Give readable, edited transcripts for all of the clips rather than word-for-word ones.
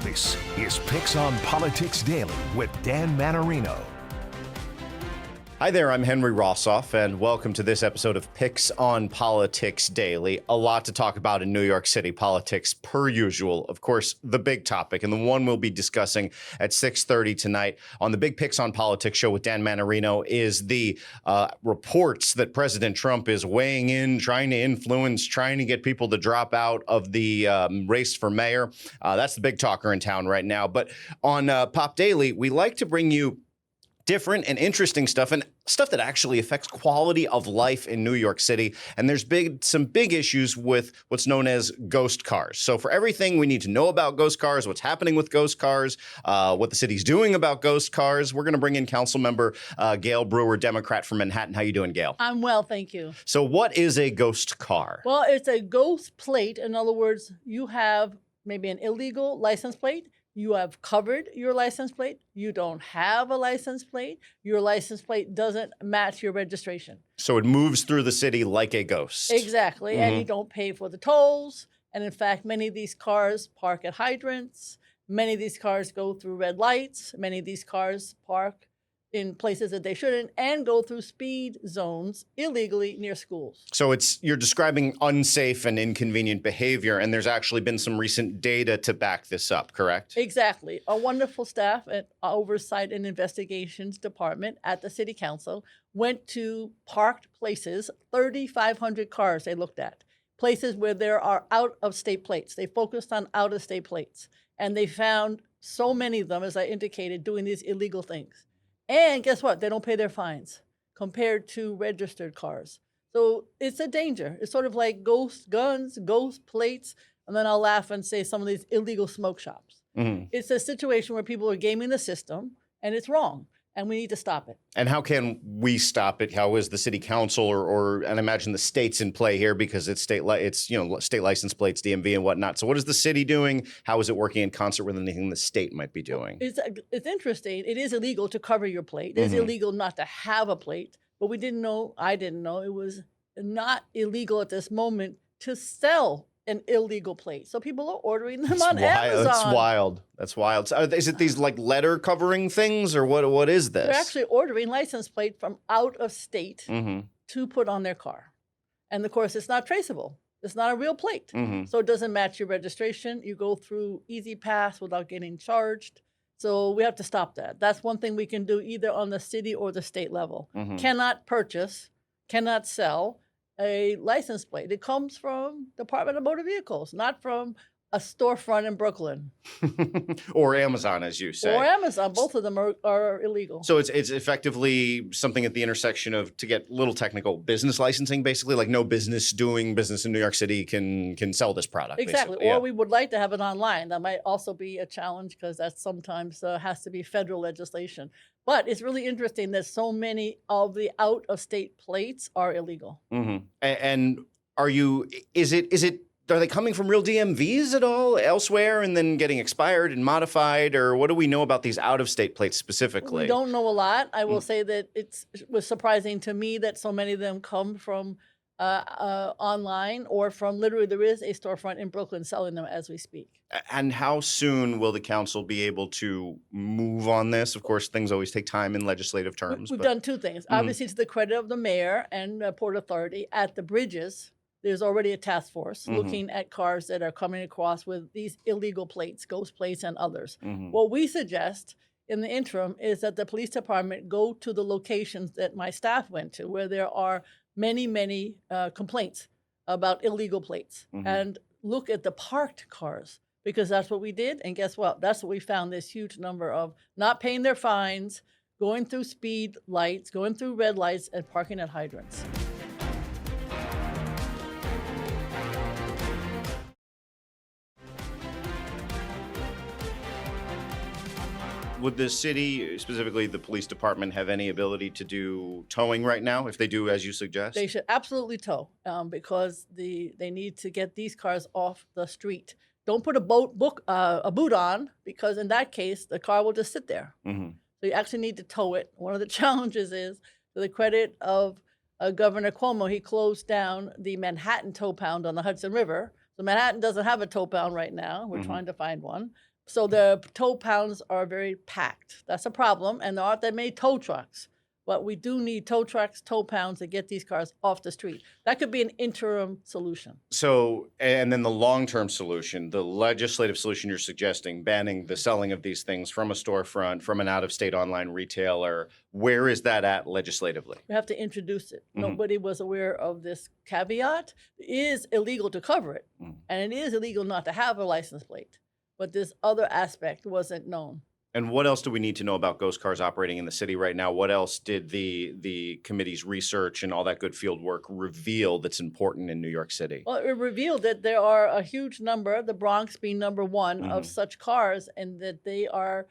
This is PIX on Politics Daily with Dan Mannarino. Hi there, I'm Henry Rossoff, and welcome to this episode of PIX on Politics Daily. A lot to talk about in New York City politics, per usual. Of course, the big topic, and the one we'll be discussing at 6:30 tonight on the big PIX on Politics show with Dan Mannarino is the reports that President Trump is weighing in, trying to influence, trying to get people to drop out of the race for mayor. That's the big talker in town right now. But on Pop Daily, we like to bring you different and interesting stuff, and stuff that actually affects quality of life in New York City. And there's some big issues with what's known as ghost cars. So for everything we need to know about ghost cars, what's happening with ghost cars, what the city's doing about ghost cars, we're going to bring in Councilmember Gale, Brewer, Democrat from Manhattan. How you doing, Gale? I'm well, thank you. So what is a ghost car? Well, it's a ghost plate. In other words, you have maybe an illegal license plate. You have covered your license plate. You don't have a license plate. Your license plate doesn't match your registration. So it moves through the city like a ghost. Exactly. And you don't pay for the tolls. And in fact, many of these cars park at hydrants. Many of these cars go through red lights. Many of these cars park in places that they shouldn't and go through speed zones illegally near schools. So you're describing unsafe and inconvenient behavior, and there's actually been some recent data to back this up, correct? Exactly. A wonderful staff at Oversight and Investigations Department at the City Council went to parked places, 3,500 cars they looked at, places where there are out-of-state plates. They focused on out-of-state plates, and they found so many of them, as I indicated, doing these illegal things. And guess what? They don't pay their fines compared to registered cars. So it's a danger. It's sort of like ghost guns, ghost plates, and then I'll laugh and say some of these illegal smoke shops. It's a situation where people are gaming the system, and it's wrong, and we need to stop it. And how can we stop it? How is the city council and I imagine the state's in play here because it's state license plates, DMV and whatnot. So what is the city doing? How is it working in concert with anything the state might be doing? It's interesting. It is illegal to cover your plate. It is illegal not to have a plate, but I didn't know it was not illegal at this moment to sell an illegal plate. So people are ordering them on Amazon. That's wild. So is it these like letter covering things or what is this? They're actually ordering license plate from out of state to put on their car. And of course, it's not traceable. It's not a real plate. So it doesn't match your registration. You go through Easy Pass without getting charged. So we have to stop that. That's one thing we can do either on the city or the state level. Cannot purchase, cannot sell a license plate. It comes from Department of Motor Vehicles, not from a storefront in Brooklyn. Or Amazon, as you say. Or Amazon. Both of them are illegal. So it's effectively something at the intersection of, to get a little technical, business licensing, basically, like no business doing business in New York City can sell this product. Exactly. Basically. Or we would like to have it online. That might also be a challenge because that sometimes has to be federal legislation. But it's really interesting that so many of the out-of-state plates are illegal. And are they coming from real DMVs at all elsewhere and then getting expired and modified? Or what do we know about these out-of-state plates specifically? We don't know a lot. I will say that it was surprising to me that so many of them come from online or from literally there is a storefront in Brooklyn selling them as we speak. And how soon will the council be able to move on this? Of course, things always take time in legislative terms. We've done two things. Obviously, to the credit of the mayor and Port Authority, at the bridges, there's already a task force looking at cars that are coming across with these illegal plates, ghost plates and others. What we suggest in the interim is that the police department go to the locations that my staff went to where there are many complaints about illegal plates and look at the parked cars because that's what we did. And guess what? That's what we found, this huge number of not paying their fines, going through speed lights, going through red lights and parking at hydrants. Would the city, specifically the police department, have any ability to do towing right now, if they do as you suggest? They should absolutely tow because they need to get these cars off the street. Don't put a boot on because in that case, the car will just sit there. So you actually need to tow it. One of the challenges is, to the credit of Governor Cuomo, he closed down the Manhattan tow pound on the Hudson River. So Manhattan doesn't have a tow pound right now. We're trying to find one. So the tow pounds are very packed. That's a problem, and there aren't that many tow trucks. But we do need tow trucks, tow pounds to get these cars off the street. That could be an interim solution. So, and then the long-term solution, the legislative solution you're suggesting, banning the selling of these things from a storefront, from an out-of-state online retailer, where is that at legislatively? We have to introduce it. Mhm. Nobody was aware of this caveat. It is illegal to cover it, and it is illegal not to have a license plate. But this other aspect wasn't known. And what else do we need to know about ghost cars operating in the city right now? What else did the committee's research and all that good field work reveal that's important in New York City? Well, it revealed that there are a huge number, the Bronx being number one, of such cars, and that they are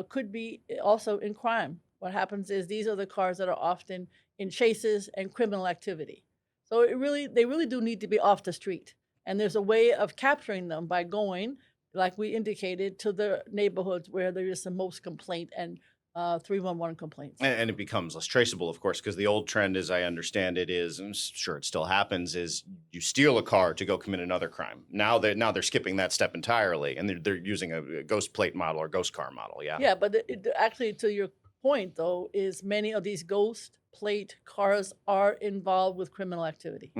could be also in crime. What happens is these are the cars that are often in chases and criminal activity. So they really do need to be off the street. And there's a way of capturing them by going, like we indicated, to the neighborhoods where there is the most complaint and 311 complaints. And it becomes less traceable, of course, because the old trend, as I understand it, is, and I'm sure it still happens, is you steal a car to go commit another crime. Now they're skipping that step entirely, and they're using a ghost plate model or ghost car model. Yeah. Yeah, but actually, to your point, though, is many of these ghost plate cars are involved with criminal activity.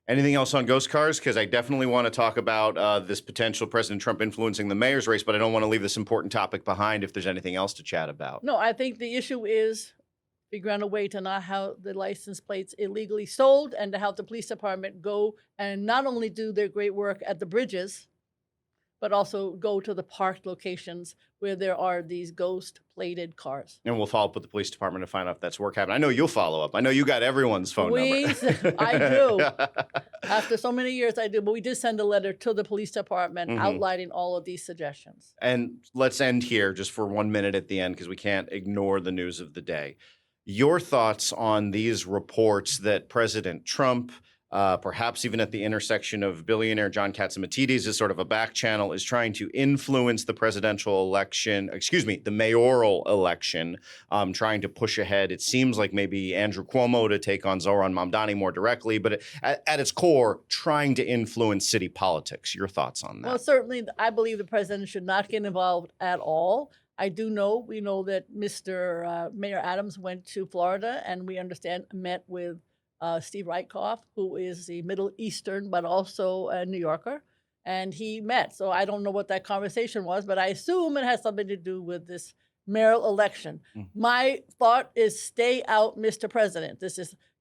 Anything else on ghost cars? Because I definitely want to talk about this potential President Trump influencing the mayor's race, but I don't want to leave this important topic behind if there's anything else to chat about. No, I think the issue is figuring out a way to not have the license plates illegally sold and to have the police department go and not only do their great work at the bridges, but also go to the parked locations where there are these ghost-plated cars. And we'll follow up with the police department to find out if that's work happening. I know you'll follow up. I know you got everyone's phone number. I do. After so many years, I do. But we did send a letter to the police department outlining all of these suggestions. And let's end here just for 1 minute at the end because we can't ignore the news of the day. Your thoughts on these reports that President Trump, perhaps even at the intersection of billionaire John Katzimatidis as sort of a back channel, is trying to influence the the mayoral election, trying to push ahead. It seems like maybe Andrew Cuomo to take on Zohran Mamdani more directly, but at its core, trying to influence city politics. Your thoughts on that? Well, certainly, I believe the president should not get involved at all. We know that Mr. Mayor Adams went to Florida and we understand met with Steve Rytkoff, who is the Middle Eastern, but also a New Yorker, and he met. So I don't know what that conversation was, but I assume it has something to do with this mayoral election. My thought is stay out, Mr. President.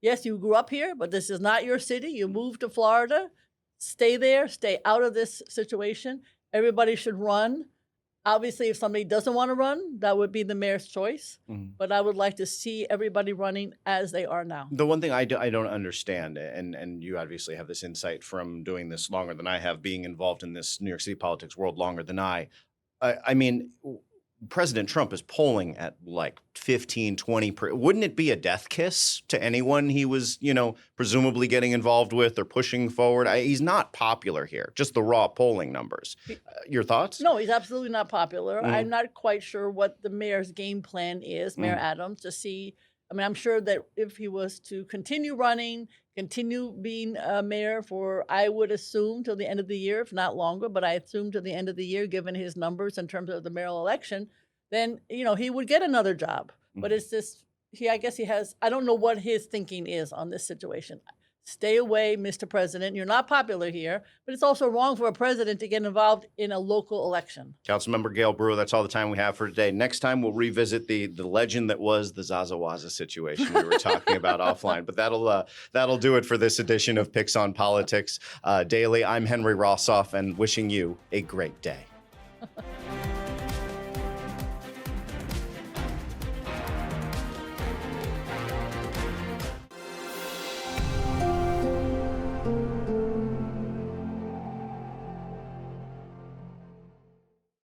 Yes, you grew up here, but this is not your city. You moved to Florida. Stay there. Stay out of this situation. Everybody should run. Obviously, if somebody doesn't want to run, that would be the mayor's choice. But I would like to see everybody running as they are now. The one thing I don't understand, and you obviously have this insight from doing this longer than I have, being involved in this New York City politics world longer than I mean, President Trump is polling at like 15, 20. Wouldn't it be a death kiss to anyone he was, presumably getting involved with or pushing forward? He's not popular here, just the raw polling numbers. Your thoughts? No, he's absolutely not popular. I'm not quite sure what the mayor's game plan is, Mayor Adams, to see. I mean, I'm sure that if he was to continue running, continue being mayor for, I would assume, till the end of the year, if not longer, but I assume to the end of the year, given his numbers in terms of the mayoral election, then, he would get another job. But it's just, I don't know what his thinking is on this situation. Stay away, Mr. President. You're not popular here, but it's also wrong for a president to get involved in a local election. Councilmember Gale Brewer, that's all the time we have for today. Next time, we'll revisit the legend that was the Zazawaza situation we were talking about offline. But that'll do it for this edition of PIX on Politics Daily. I'm Henry Rossoff, and wishing you a great day.